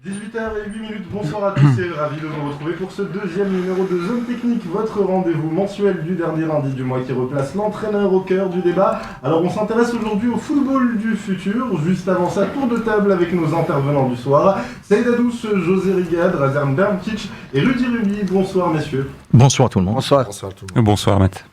18h08, bonsoir à tous et ravi de vous retrouver pour ce deuxième numéro de Zone Technique, votre rendez-vous mensuel du dernier lundi du mois qui replace l'entraîneur au cœur du débat. Alors on s'intéresse aujourd'hui au football du futur, juste avant ça, tour de table avec nos intervenants du soir, Saïd Adous, José Rigad, Razan Bermkic et Rudy Ruby. Bonsoir messieurs. Bonsoir tout le monde. Bonsoir. Bonsoir tout le monde. Bonsoir Matt.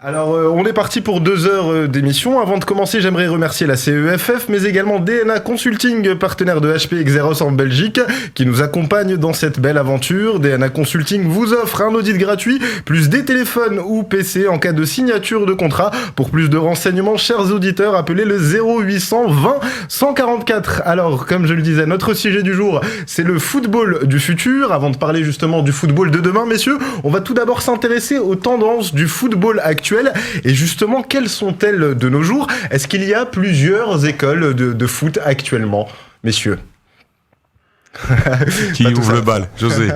Alors on est parti pour 2 heures d'émission. Avant de commencer, j'aimerais remercier la CEFF, mais également DNA Consulting, partenaire de HP Xeros en Belgique, qui nous accompagne dans cette belle aventure. DNA Consulting vous offre un audit gratuit, plus des téléphones ou PC en cas de signature de contrat. Pour plus de renseignements, chers auditeurs, appelez le 0800 20 144. Alors, comme je le disais, notre sujet du jour, c'est le football du futur. Avant de parler justement du football de demain, messieurs, on va tout d'abord s'intéresser aux tendances du football actuel. Et justement, quelles sont-elles de nos jours ? Est-ce qu'il y a plusieurs écoles de foot actuellement, messieurs ? Qui ouvre le bal, José?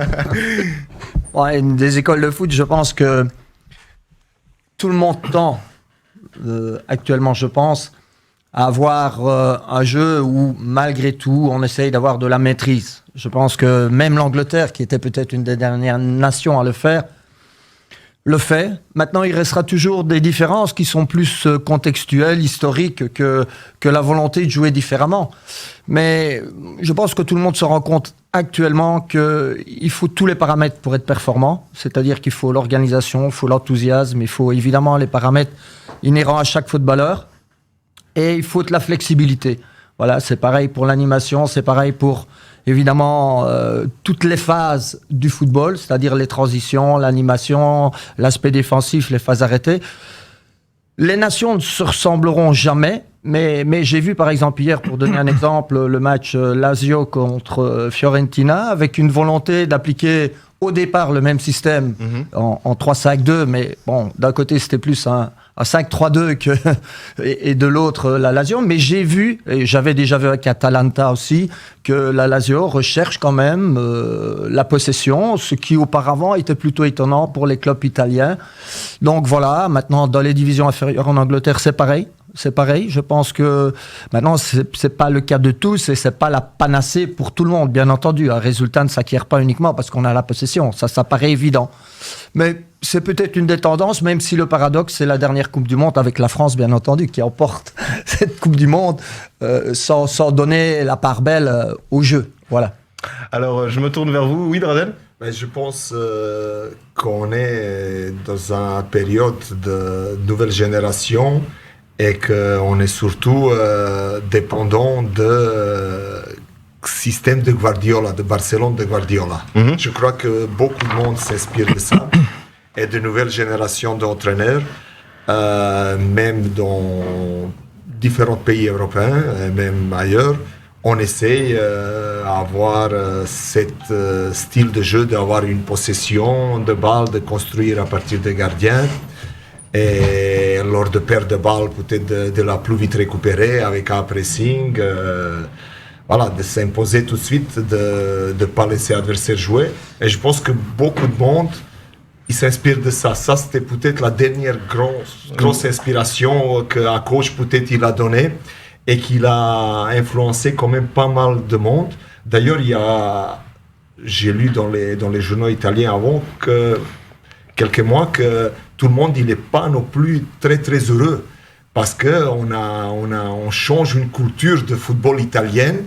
Ouais, des écoles de foot, je pense que tout le monde tend, actuellement je pense, à avoir un jeu où malgré tout on essaye d'avoir de la maîtrise. Je pense que même l'Angleterre, qui était peut-être une des dernières nations à le faire, le fait. Maintenant, il restera toujours des différences qui sont plus contextuelles, historiques, que la volonté de jouer différemment. Mais je pense que tout le monde se rend compte actuellement qu'il faut tous les paramètres pour être performant. C'est-à-dire qu'il faut l'organisation, il faut l'enthousiasme, il faut évidemment les paramètres inhérents à chaque footballeur. Et il faut de la flexibilité. Voilà, c'est pareil pour l'animation, c'est pareil pour... évidemment, toutes les phases du football, c'est-à-dire les transitions, l'animation, l'aspect défensif, les phases arrêtées. Les nations ne se ressembleront jamais, mais j'ai vu par exemple hier, pour donner un exemple, le match Lazio contre Fiorentina, avec une volonté d'appliquer au départ le même système en 3-5-2, mais bon, d'un côté c'était plus un 5-3-2 et de l'autre la Lazio, mais j'ai vu, et j'avais déjà vu avec Atalanta aussi, que la Lazio recherche quand même la possession, ce qui auparavant était plutôt étonnant pour les clubs italiens. Donc voilà, maintenant dans les divisions inférieures en Angleterre c'est pareil. C'est pareil, je pense que maintenant c'est pas le cas de tous et c'est pas la panacée pour tout le monde, bien entendu. Un résultat ne s'acquiert pas uniquement parce qu'on a la possession, ça paraît évident. Mais c'est peut-être une des tendances, même si le paradoxe, c'est la dernière Coupe du Monde avec la France, bien entendu, qui emporte cette Coupe du Monde sans donner la part belle au jeu. Voilà. Alors, je me tourne vers vous. Oui, Drazen ? Je pense qu'on est dans une période de nouvelle génération et qu'on est surtout dépendant de système de Guardiola, de Barcelone de Guardiola. Je crois que beaucoup de monde s'inspire de ça et de nouvelles générations d'entraîneurs, même dans différents pays européens, et même ailleurs, on essaye d'avoir cet style de jeu, d'avoir une possession de balle, de construire à partir des gardiens. Et lors de perte de balle, peut-être de la plus vite récupérer avec un pressing. Voilà, de s'imposer tout de suite, de ne pas laisser l'adversaire jouer. Et je pense que beaucoup de monde, il s'inspire de ça. Ça, c'était peut-être la dernière grosse inspiration qu'un coach, peut-être, il a donnée et qu'il a influencé quand même pas mal de monde. D'ailleurs, j'ai lu dans les journaux italiens avant quelques mois que tout le monde, il n'est pas non plus très très heureux parce que on change une culture de football italienne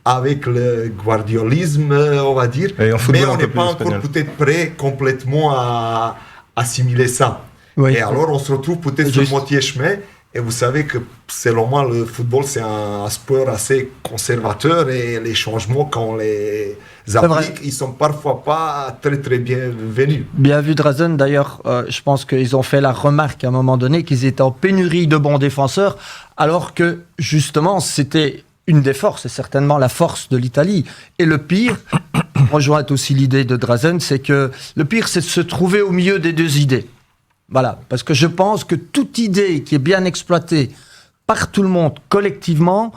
avec le guardiolisme, on va dire, mais on n'est pas encore peut-être prêt complètement à assimiler ça. Oui. Et alors on se retrouve peut-être sur moitié chemin. Et vous savez que, selon moi, le football, c'est un sport assez conservateur et les changements, quand on les applique, ils sont parfois pas très, très bienvenus. Bien vu, Drazen. D'ailleurs, je pense qu'ils ont fait la remarque à un moment donné qu'ils étaient en pénurie de bons défenseurs, alors que, justement, c'était une des forces, et certainement la force de l'Italie. Et le pire, rejoint aussi l'idée de Drazen, c'est que le pire, c'est de se trouver au milieu des deux idées. Voilà, parce que je pense que toute idée qui est bien exploitée par tout le monde collectivement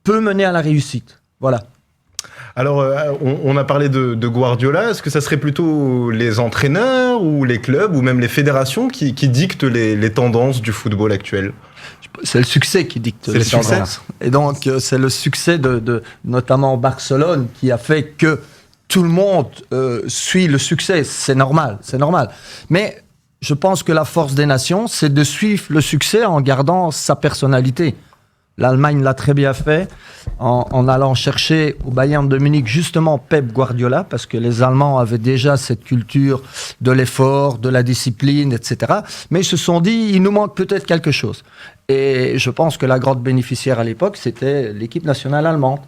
peut mener à la réussite. Voilà. Alors, on a parlé de Guardiola. Est-ce que ça serait plutôt les entraîneurs entraîneurs ou les clubs ou même les fédérations qui dictent les tendances du football actuel? C'est le succès qui dicte les tendances. Et donc, c'est le succès de notamment Barcelone qui a fait que tout le monde suit le succès. C'est normal. Mais je pense que la force des nations, c'est de suivre le succès en gardant sa personnalité. L'Allemagne l'a très bien fait en allant chercher au Bayern de Munich justement Pep Guardiola, parce que les Allemands avaient déjà cette culture de l'effort, de la discipline, etc. Mais ils se sont dit, il nous manque peut-être quelque chose. Et je pense que la grande bénéficiaire à l'époque, c'était l'équipe nationale allemande,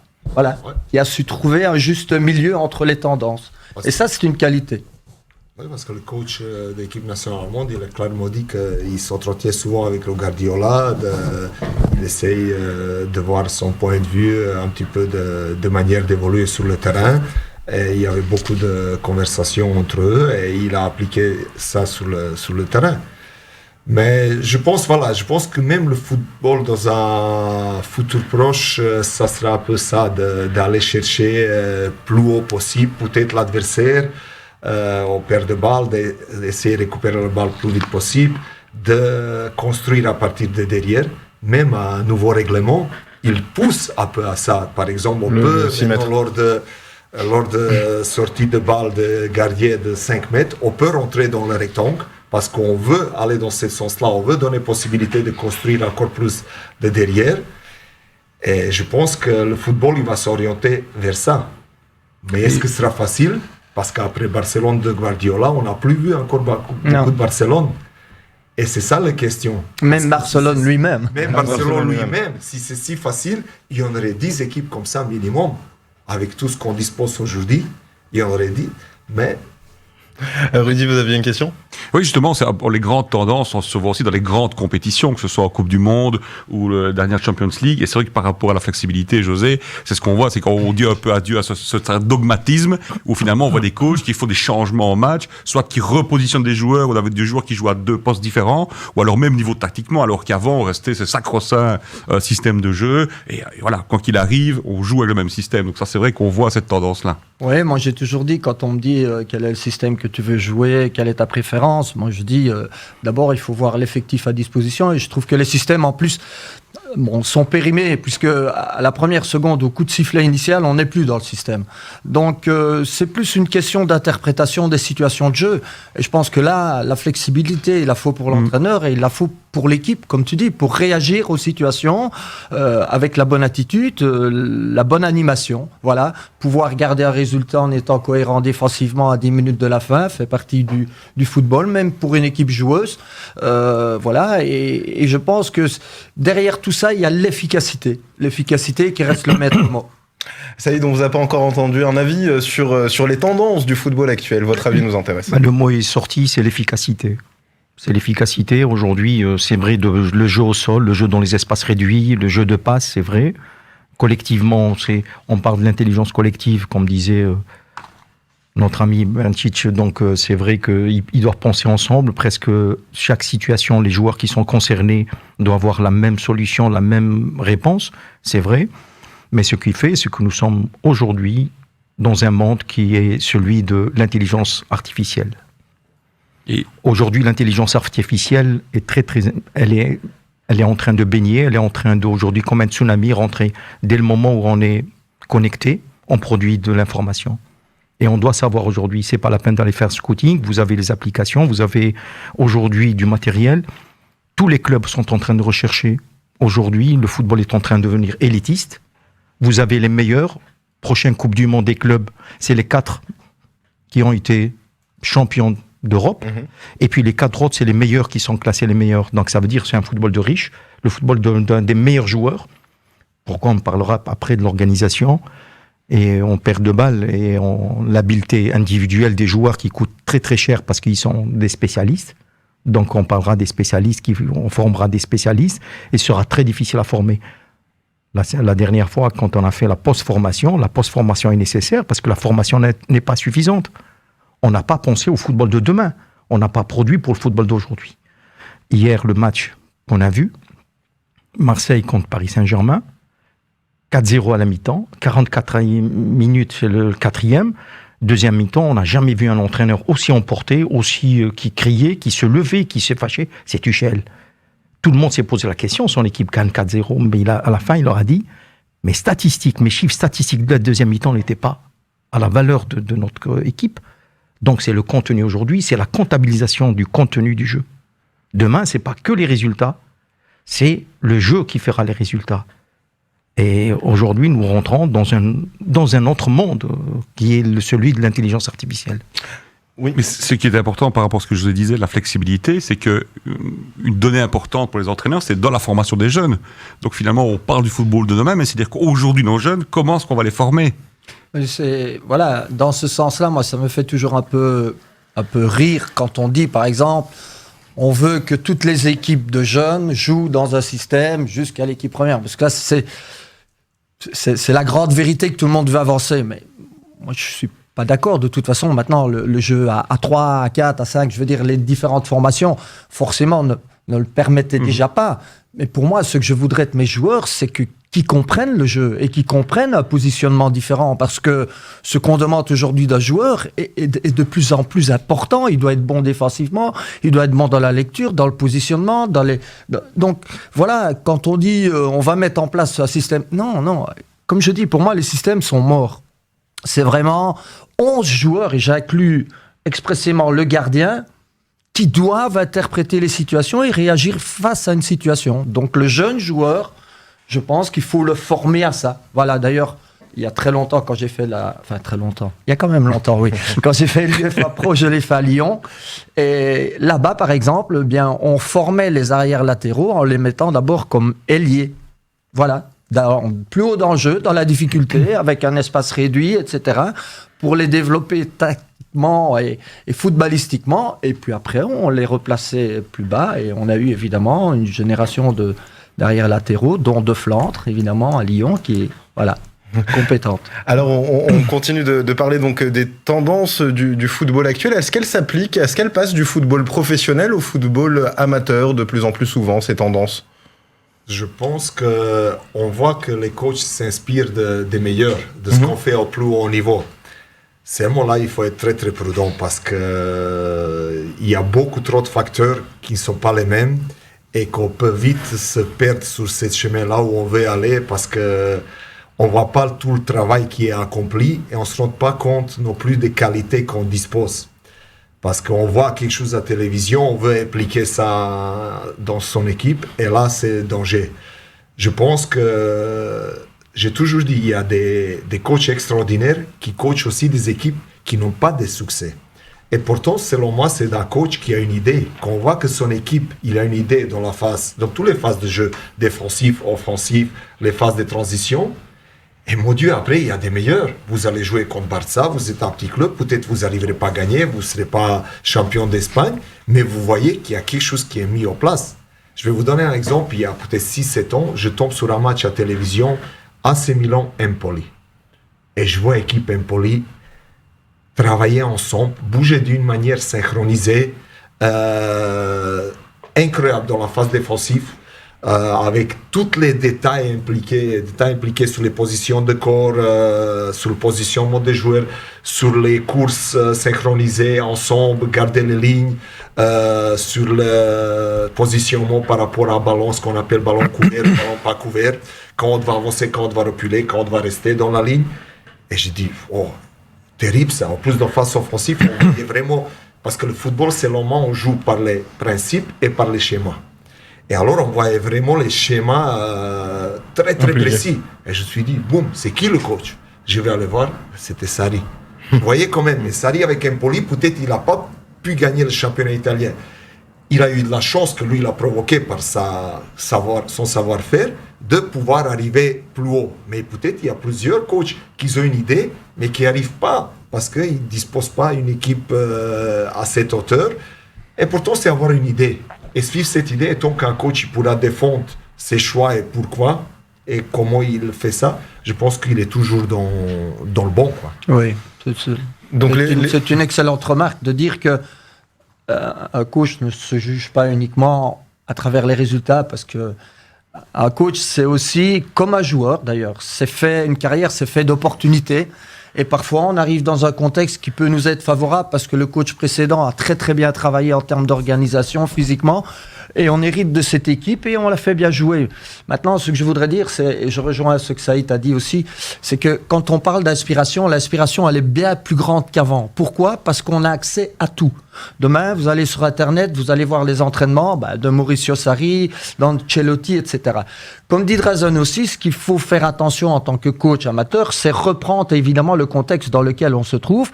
qui a su trouver un juste milieu entre les tendances. Et ça, c'est une qualité. Oui, parce que le coach de l'équipe nationale allemande, il a clairement dit qu'il s'entretient souvent avec le Guardiola, il essaye de voir son point de vue un petit peu de manière d'évoluer sur le terrain. Et il y avait beaucoup de conversations entre eux et il a appliqué ça sur le terrain. Mais je pense que même le football dans un futur proche, ça sera un peu ça, d'aller chercher plus haut possible, peut-être l'adversaire, au père de balle, d'essayer de récupérer la balle le plus vite possible, de construire à partir de derrière, même un nouveau règlement, il pousse un peu à ça. Par exemple, on peut, lors de sortie de balle de gardien de 5 mètres, on peut rentrer dans le rectangle, parce qu'on veut aller dans ce sens-là, on veut donner possibilité de construire encore plus de derrière. Et je pense que le football, il va s'orienter vers ça. Mais est-ce que ce sera facile? Parce qu'après Barcelone de Guardiola, on n'a plus vu encore beaucoup de Barcelone. Et c'est ça la question. Même Barcelone lui-même. Même Barcelone lui-même. Si c'est si facile, il y en aurait 10 équipes comme ça minimum. Avec tout ce qu'on dispose aujourd'hui, il y en aurait 10. Mais... Rudy, vous aviez une question? Oui, justement, les grandes tendances, on se voit aussi dans les grandes compétitions, que ce soit en Coupe du Monde ou la dernière Champions League. Et c'est vrai que par rapport à la flexibilité, José, c'est ce qu'on voit, c'est qu'on dit un peu adieu à ce dogmatisme où finalement on voit des coachs qui font des changements en match, soit qui repositionnent des joueurs, ou avec des joueurs qui jouent à 2 postes différents, ou alors même niveau tactiquement, alors qu'avant on restait ce sacro-saint système de jeu. Et voilà, quand il arrive, on joue avec le même système. Donc ça, c'est vrai qu'on voit cette tendance-là. Oui, moi j'ai toujours dit, quand on me dit quel est le système que tu veux jouer, quelle est ta préférence, moi je dis d'abord il faut voir l'effectif à disposition, et je trouve que les systèmes en plus sont périmés, puisque à la première seconde, au coup de sifflet initial, on n'est plus dans le système. Donc c'est plus une question d'interprétation des situations de jeu, et je pense que là, la flexibilité, il la faut pour l'entraîneur et il la faut pour l'équipe, comme tu dis, pour réagir aux situations avec la bonne attitude, la bonne animation, voilà, pouvoir garder un résultat en étant cohérent défensivement à 10 minutes de la fin, fait partie du football, même pour une équipe joueuse, voilà, et je pense que derrière tout ça, il y a l'efficacité qui reste le maître mot. Saïd, on vous a pas encore entendu un avis sur les tendances du football actuel. Votre avis nous intéresse. Le mot est sorti, c'est l'efficacité. C'est l'efficacité. Aujourd'hui, c'est vrai, le jeu au sol, le jeu dans les espaces réduits, le jeu de passe, c'est vrai. Collectivement, on parle de l'intelligence collective, comme disait notre ami Brancic. Donc, c'est vrai qu'ils doivent penser ensemble. Presque chaque situation, les joueurs qui sont concernés doivent avoir la même solution, la même réponse. C'est vrai. Mais ce qui fait, c'est que nous sommes aujourd'hui dans un monde qui est celui de l'intelligence artificielle. Et aujourd'hui, l'intelligence artificielle est elle est en train de baigner, elle est en train d'aujourd'hui, comme un tsunami, rentrer. Dès le moment où on est connecté, on produit de l'information. Et on doit savoir aujourd'hui, c'est pas la peine d'aller faire scouting, vous avez les applications, vous avez aujourd'hui du matériel. Tous les clubs sont en train de rechercher. Aujourd'hui, le football est en train de devenir élitiste. Vous avez les meilleurs. Prochaine Coupe du Monde des clubs, c'est les 4 qui ont été champions d'Europe. Et puis les 4 autres, c'est les meilleurs qui sont classés les meilleurs. Donc ça veut dire que c'est un football de riches, le football d'un des meilleurs joueurs. Pourquoi on parlera après de l'organisation et on perd de balles et l'habileté individuelle des joueurs qui coûtent très très cher parce qu'ils sont des spécialistes. Donc on parlera des spécialistes, on formera des spécialistes et ce sera très difficile à former. La dernière fois, quand on a fait la post-formation est nécessaire parce que la formation n'est pas suffisante. On n'a pas pensé au football de demain. On n'a pas produit pour le football d'aujourd'hui. Hier, le match qu'on a vu, Marseille contre Paris Saint-Germain, 4-0 à la mi-temps, 44 minutes, c'est le 4e. Deuxième mi-temps, on n'a jamais vu un entraîneur aussi emporté, qui criait, qui se levait, qui s'est fâché. C'est Tuchel. Tout le monde s'est posé la question. Son équipe gagne 4-0, mais à la fin, il leur a dit mes chiffres statistiques de la deuxième mi-temps n'étaient pas à la valeur de notre équipe. Donc c'est le contenu aujourd'hui, c'est la comptabilisation du contenu du jeu. Demain, c'est pas que les résultats, c'est le jeu qui fera les résultats. Et aujourd'hui, nous rentrons dans un autre monde qui est celui de l'intelligence artificielle. Oui. Mais ce qui est important par rapport à ce que je vous disais, la flexibilité, c'est que une donnée importante pour les entraîneurs, c'est dans la formation des jeunes. Donc finalement, on parle du football de demain, mais c'est-à-dire qu'aujourd'hui, nos jeunes, comment est-ce qu'on va les former ? Voilà, dans ce sens-là, moi, ça me fait toujours un peu rire quand on dit, par exemple, on veut que toutes les équipes de jeunes jouent dans un système jusqu'à l'équipe première. Parce que là, c'est la grande vérité que tout le monde veut avancer. Mais moi, je suis pas d'accord. De toute façon, maintenant, le jeu à 3, à 4, à 5, je veux dire, les différentes formations, forcément, ne le permettaient déjà pas. Mais pour moi, ce que je voudrais de mes joueurs, c'est qu'ils comprennent le jeu et qu'ils comprennent un positionnement différent. Parce que ce qu'on demande aujourd'hui d'un joueur est de plus en plus important. Il doit être bon défensivement, il doit être bon dans la lecture, dans le positionnement. Donc, voilà, quand on dit on va mettre en place un système... Non. Comme je dis, pour moi, les systèmes sont morts. C'est vraiment 11 joueurs, et j'inclus expressément le gardien, qui doivent interpréter les situations et réagir face à une situation. Donc le jeune joueur, je pense qu'il faut le former à ça. Voilà, d'ailleurs, il y a très longtemps, quand j'ai fait très longtemps. Il y a quand même longtemps, oui. Quand j'ai fait l'UEFA Pro, je l'ai fait à Lyon. Et là-bas, par exemple, on formait les arrières latéraux en les mettant d'abord comme ailiers. Voilà. Plus haut dans le jeu, dans la difficulté, avec un espace réduit, etc., pour les développer tactiquement et footballistiquement, et puis après on les replaçait plus bas, et on a eu évidemment une génération d'arrière latéraux, dont De Flandre, évidemment, à Lyon, qui est compétente. Alors on continue de parler donc des tendances du football actuel. Est-ce qu'elles passent du football professionnel au football amateur de plus en plus souvent, ces tendances ? Je pense qu'on voit que les coachs s'inspirent des meilleurs, de ce qu'on fait au plus haut niveau. Seulement là, il faut être très très prudent parce qu'il y a beaucoup trop de facteurs qui ne sont pas les mêmes et qu'on peut vite se perdre sur ce chemin-là où on veut aller parce qu'on ne voit pas tout le travail qui est accompli et on ne se rend pas compte non plus des qualités qu'on dispose. Parce qu'on voit quelque chose à la télévision, on veut appliquer ça dans son équipe, et là, c'est danger. Je pense que, j'ai toujours dit, il y a des coachs extraordinaires qui coachent aussi des équipes qui n'ont pas de succès. Et pourtant, selon moi, c'est un coach qui a une idée. Quand on voit que son équipe, il a une idée dans toutes les phases de jeu, défensif, offensif, les phases de transition. Et mon Dieu, après, il y a des meilleurs. Vous allez jouer contre Barça, vous êtes un petit club, peut-être vous n'arriverez pas à gagner, vous ne serez pas champion d'Espagne, mais vous voyez qu'il y a quelque chose qui est mis en place. Je vais vous donner un exemple. Il y a peut-être 6-7 ans, je tombe sur un match à télévision, AC Milan-Empoli. Et je vois l'équipe Empoli travailler ensemble, bouger d'une manière synchronisée, incroyable dans la phase défensive. Avec tous les détails impliqués sur les positions de corps, sur le positionnement des joueurs, sur les courses synchronisées ensemble, garder les lignes, sur le positionnement par rapport à un ballon, ce qu'on appelle ballon couvert, ballon pas couvert, quand on va avancer, quand on va reculer, quand on va rester dans la ligne. Et j'ai dit, oh, terrible ça. En plus, dans phase offensive, on est vraiment... Parce que le football, c'est le moment où on joue par les principes et par les schémas. Et alors, on voyait vraiment les schémas très, très précis. Et je me suis dit, boum, c'est qui le coach? Je vais aller voir, c'était Sarri. Vous voyez quand même, mais Sarri avec Empoli, peut-être il n'a pas pu gagner le championnat italien. Il a eu de la chance que lui, il a provoqué par son savoir-faire, de pouvoir arriver plus haut. Mais peut-être il y a plusieurs coachs qui ont une idée, mais qui n'arrivent pas, parce qu'ils ne disposent pas d'une équipe à cette hauteur. Et pourtant, c'est avoir une idée. Et suivre cette idée, et donc un coach pourra défendre ses choix et pourquoi, et comment il fait ça, je pense qu'il est toujours dans le bon, quoi. Oui, c'est une excellente remarque de dire que un coach ne se juge pas uniquement à travers les résultats, parce que un coach, c'est aussi, comme un joueur d'ailleurs, une carrière, c'est fait d'opportunités. Et parfois, on arrive dans un contexte qui peut nous être favorable parce que le coach précédent a très très bien travaillé en termes d'organisation, physiquement. Et on hérite de cette équipe et on l'a fait bien jouer. Maintenant, ce que je voudrais dire, et je rejoins ce que Saïd a dit aussi, c'est que quand on parle d'inspiration, l'inspiration, elle est bien plus grande qu'avant. Pourquoi ? Parce qu'on a accès à tout. Demain, vous allez sur Internet, vous allez voir les entraînements de Mauricio Sarri, d'Ancelotti, etc. Comme dit Drazen aussi, ce qu'il faut faire attention en tant que coach amateur, c'est reprendre évidemment le contexte dans lequel on se trouve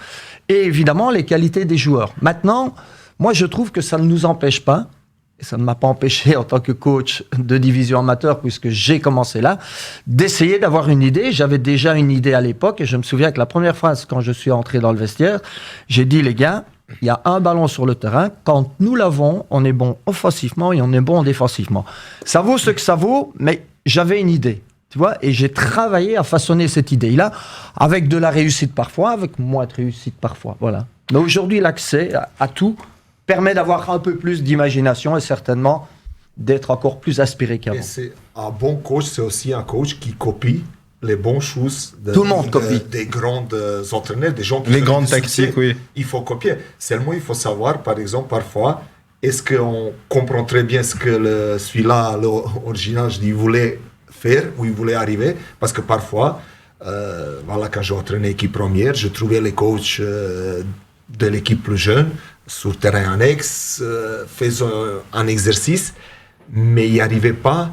et évidemment les qualités des joueurs. Maintenant, moi je trouve que ça ne nous empêche pas, et ça ne m'a pas empêché en tant que coach de division amateur, puisque j'ai commencé là, d'essayer d'avoir une idée. J'avais déjà une idée à l'époque, et je me souviens que la première phrase, quand je suis entré dans le vestiaire, j'ai dit, les gars, il y a un ballon sur le terrain. Quand nous l'avons, on est bon offensivement et on est bon défensivement. Ça vaut ce que ça vaut, mais j'avais une idée. Tu vois, et j'ai travaillé à façonner cette idée-là, avec de la réussite parfois, avec moins de réussite parfois. Voilà. Mais aujourd'hui, l'accès à tout permet d'avoir un peu plus d'imagination et certainement d'être encore plus aspiré qu'avant. Et un bon coach, c'est aussi un coach qui copie les bonnes choses Tout le monde copie. Des grands entraîneurs, des gens qui Les font grandes du succès. tactiques, oui. Il faut copier. Seulement, il faut savoir, par exemple, parfois, est-ce qu'on comprend très bien ce que celui-là, l'original, il voulait faire, où il voulait arriver, parce que parfois, voilà, quand j'ai entraîné l'équipe première, je trouvais les coachs de l'équipe plus jeune, sur terrain annexe, faisant un exercice, mais ils n'arrivaient pas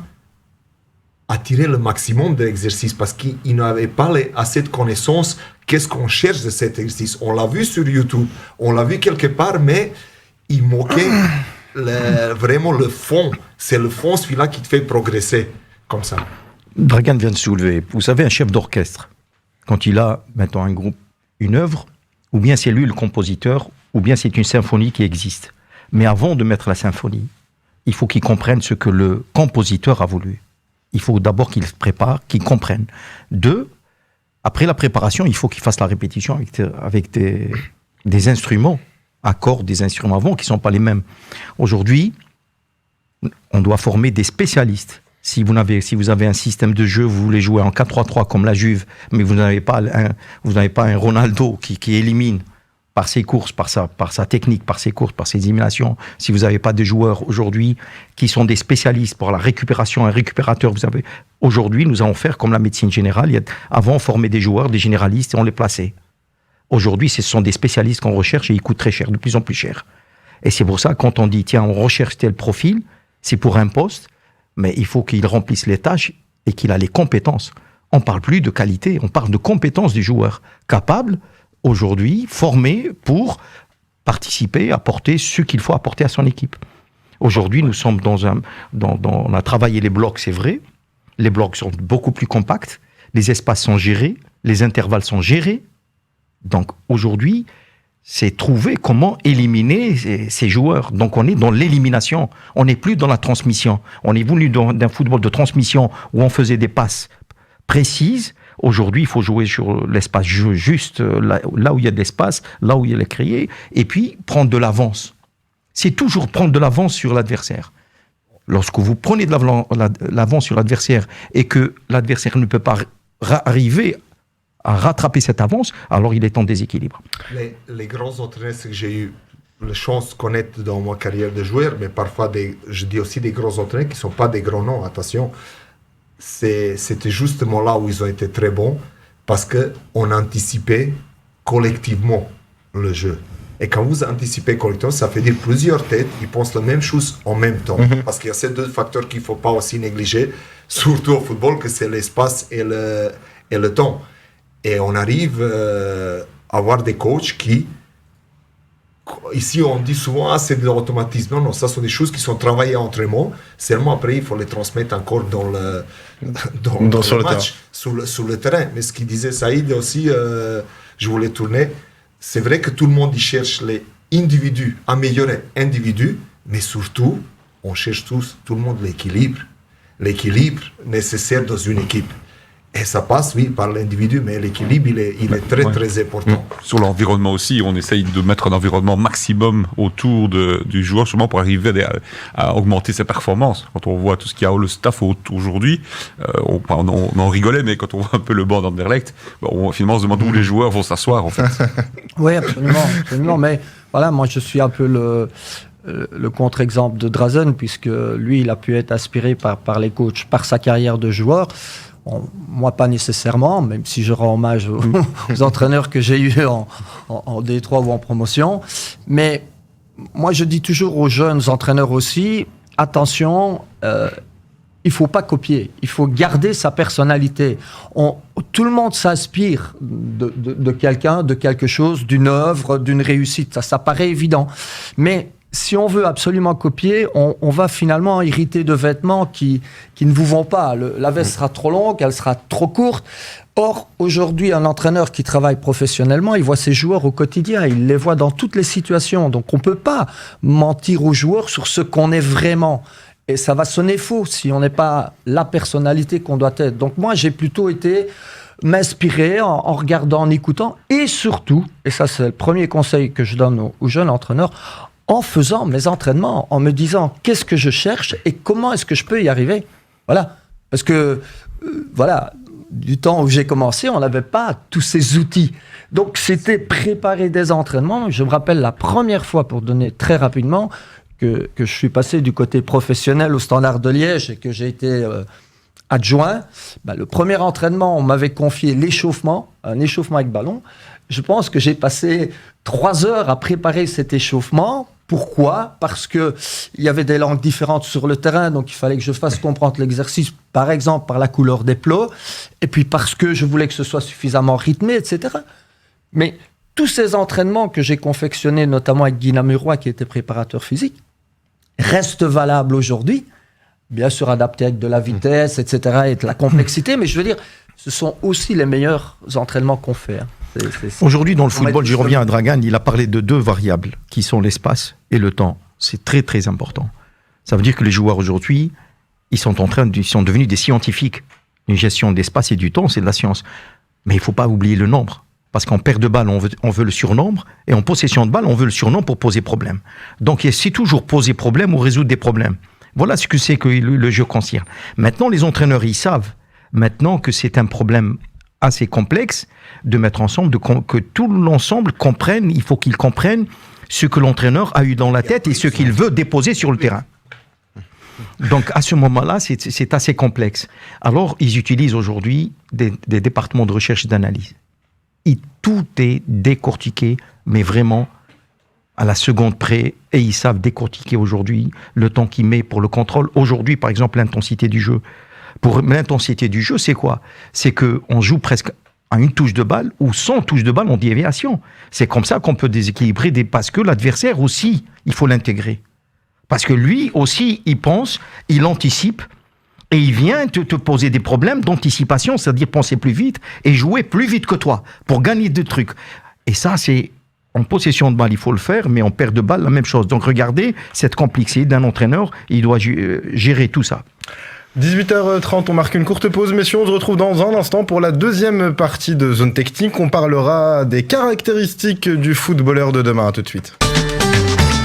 à tirer le maximum de l'exercice parce qu'ils n'avaient pas assez de connaissances. Qu'est-ce qu'on cherche de cet exercice? On l'a vu sur YouTube, on l'a vu quelque part, mais ils moquaient vraiment le fond. C'est le fond, celui-là, qui te fait progresser comme ça. Dragan vient de soulever. Vous savez, un chef d'orchestre, quand il a maintenant un groupe, une œuvre, ou bien c'est lui le compositeur, ou bien c'est une symphonie qui existe. Mais avant de mettre la symphonie, il faut qu'il comprenne ce que le compositeur a voulu. Il faut d'abord qu'il se prépare, qu'il comprenne. Deux, après la préparation, il faut qu'il fasse la répétition avec des instruments, accords des instruments avant qui ne sont pas les mêmes. Aujourd'hui, on doit former des spécialistes. Si vous avez un système de jeu, vous voulez jouer en 4-3-3 comme la Juve, mais vous n'avez pas un Ronaldo qui élimine par ses courses, par sa technique, par ses courses, par ses éliminations. Si vous n'avez pas de joueurs aujourd'hui qui sont des spécialistes pour la récupération, un récupérateur, aujourd'hui, nous allons faire comme la médecine générale. Avant, on formait des joueurs, des généralistes et on les plaçait. Aujourd'hui, ce sont des spécialistes qu'on recherche et ils coûtent très cher, de plus en plus cher. Et c'est pour ça, quand on dit, tiens, on recherche tel profil, c'est pour un poste, mais il faut qu'il remplisse les tâches et qu'il a les compétences. On ne parle plus de qualité, on parle de compétences du joueur, capable, aujourd'hui, formé pour participer, apporter ce qu'il faut apporter à son équipe. Aujourd'hui, nous sommes on a travaillé les blocs, c'est vrai. Les blocs sont beaucoup plus compacts, les espaces sont gérés, les intervalles sont gérés. Donc aujourd'hui, c'est trouver comment éliminer ces joueurs. Donc on est dans l'élimination, on n'est plus dans la transmission. On est venu d'un football de transmission où on faisait des passes précises. Aujourd'hui, il faut jouer sur l'espace juste, là où il y a de l'espace, là où il y a les créés, et puis prendre de l'avance. C'est toujours prendre de l'avance sur l'adversaire. Lorsque vous prenez de l'avance sur l'adversaire et que l'adversaire ne peut pas arriver à rattraper cette avance, alors il est en déséquilibre. Les grands entraîneurs que j'ai eu la chance de connaître dans ma carrière de joueur, mais parfois, je dis aussi des grands entraîneurs qui ne sont pas des grands noms, attention, c'était justement là où ils ont été très bons, parce qu'on anticipait collectivement le jeu. Et quand vous anticipez collectivement, ça veut dire plusieurs têtes, ils pensent la même chose en même temps. Parce qu'il y a ces deux facteurs qu'il ne faut pas aussi négliger, surtout au football, que c'est l'espace et le temps. Et on arrive à avoir des coachs qui, ici on dit souvent, c'est de l'automatisme. Non, ça sont des choses qui sont travaillées entre mots. Seulement après, il faut les transmettre encore dans le match, sur le terrain. Mais ce qu'il disait Saïd aussi, je voulais tourner, c'est vrai que tout le monde y cherche les individus, améliorer individus, mais surtout, on cherche tout le monde l'équilibre nécessaire dans une équipe. Et ça passe, oui, par l'individu, mais l'équilibre, il est très, très important. Sur l'environnement aussi, on essaye de mettre un environnement maximum autour du joueur, justement pour arriver à augmenter ses performances. Quand on voit tout ce qu'il y a, le staff aujourd'hui, on en rigolait, mais quand on voit un peu le banc d'Anderlecht, finalement, on se demande où les joueurs vont s'asseoir, en fait. Oui, absolument. Mais voilà, moi, je suis un peu le contre-exemple de Drazen, puisque lui, il a pu être aspiré par les coachs, par sa carrière de joueur. Bon, moi, pas nécessairement, même si je rends hommage aux entraîneurs que j'ai eus en D3 ou en promotion. Mais moi, je dis toujours aux jeunes entraîneurs aussi, attention, il ne faut pas copier, il faut garder sa personnalité. Tout le monde s'inspire de quelqu'un, de quelque chose, d'une œuvre, d'une réussite. Ça paraît évident. Mais si on veut absolument copier, on va finalement hériter de vêtements qui ne vous vont pas. La veste sera trop longue, elle sera trop courte. Or, aujourd'hui, un entraîneur qui travaille professionnellement, il voit ses joueurs au quotidien, il les voit dans toutes les situations. Donc, on ne peut pas mentir aux joueurs sur ce qu'on est vraiment. Et ça va sonner faux si on n'est pas la personnalité qu'on doit être. Donc, moi, j'ai plutôt été m'inspirer en regardant, en écoutant, et surtout, et ça, c'est le premier conseil que je donne aux jeunes entraîneurs, en faisant mes entraînements, en me disant qu'est-ce que je cherche et comment est-ce que je peux y arriver. Voilà. Parce que, du temps où j'ai commencé, on n'avait pas tous ces outils. Donc, c'était préparer des entraînements. Je me rappelle la première fois, pour donner très rapidement, que je suis passé du côté professionnel au Standard de Liège et que j'ai été adjoint. Le premier entraînement, on m'avait confié un échauffement avec ballon. Je pense que j'ai passé 3 heures à préparer cet échauffement. Pourquoi ? Parce qu'il y avait des langues différentes sur le terrain, donc il fallait que je fasse comprendre l'exercice, par exemple, par la couleur des plots, et puis parce que je voulais que ce soit suffisamment rythmé, etc. Mais tous ces entraînements que j'ai confectionnés, notamment avec Guy Namuroy, qui était préparateur physique, restent valables aujourd'hui, bien sûr adaptés avec de la vitesse, etc., et de la complexité, mais je veux dire, ce sont aussi les meilleurs entraînements qu'on fait. Aujourd'hui, dans le football, je reviens à Dragan, il a parlé de 2 variables, qui sont l'espace et le temps. C'est très, très important. Ça veut dire que les joueurs aujourd'hui, ils sont devenus des scientifiques. Une gestion d'espace et du temps, c'est de la science. Mais il ne faut pas oublier le nombre. Parce qu'en perte de balle, on veut le surnombre, et en possession de balle, on veut le surnombre pour poser problème. Donc, c'est toujours poser problème ou résoudre des problèmes. Voilà ce que c'est que le jeu concerne. Maintenant, les entraîneurs, ils savent maintenant que c'est un problème assez complexe de mettre ensemble, que tout l'ensemble comprenne, il faut qu'ils comprennent ce que l'entraîneur a eu dans la tête et ce qu'il veut déposer sur le terrain. Donc à ce moment-là, c'est assez complexe. Alors, ils utilisent aujourd'hui des départements de recherche et d'analyse. Et tout est décortiqué, mais vraiment à la seconde près, et ils savent décortiquer aujourd'hui le temps qu'ils mettent pour le contrôle. Aujourd'hui, par exemple, l'intensité du jeu. Pour l'intensité du jeu, c'est quoi ? C'est qu'on joue presque à une touche de balle ou 100 touches de balle en déviation. C'est comme ça qu'on peut déséquilibrer parce que l'adversaire aussi, il faut l'intégrer. Parce que lui aussi, il pense, il anticipe et il vient te poser des problèmes d'anticipation, c'est-à-dire penser plus vite et jouer plus vite que toi pour gagner des trucs. Et ça, c'est en possession de balle, il faut le faire, mais en perte de balle, la même chose. Donc regardez cette complexité d'un entraîneur, il doit gérer tout ça. 18h30, on marque une courte pause, messieurs. On se retrouve dans un instant pour la deuxième partie de Zone Technique. On parlera des caractéristiques du footballeur de demain. À tout de suite.